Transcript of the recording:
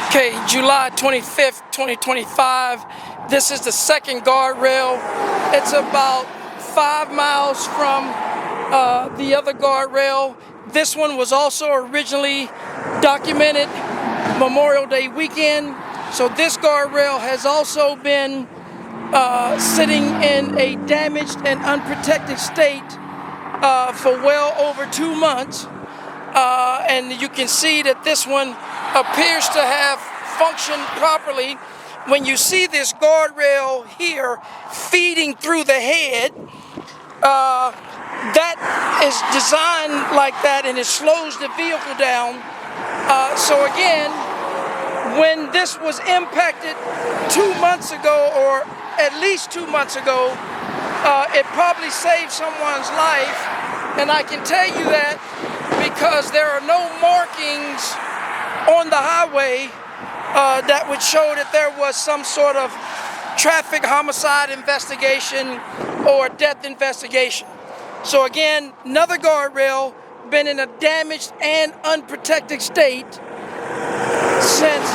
Okay, July 25th, 2025. This is the second guardrail. It's about 5 miles from the other guardrail. This one was also originally documented Memorial Day weekend. So this guardrail has also been sitting in a damaged and unprotected state for well over 2 months. And you can see that this one appears to have functioned properly. When you see this guardrail here feeding through the head, that is designed like that, and it slows the vehicle down. So again, when this was impacted 2 months ago, or at least 2 months ago, it probably saved someone's life. And I can tell you that because there are no markings on the highway that would show that there was some sort of traffic homicide investigation or death investigation. So again, another guardrail been in a damaged and unprotected state since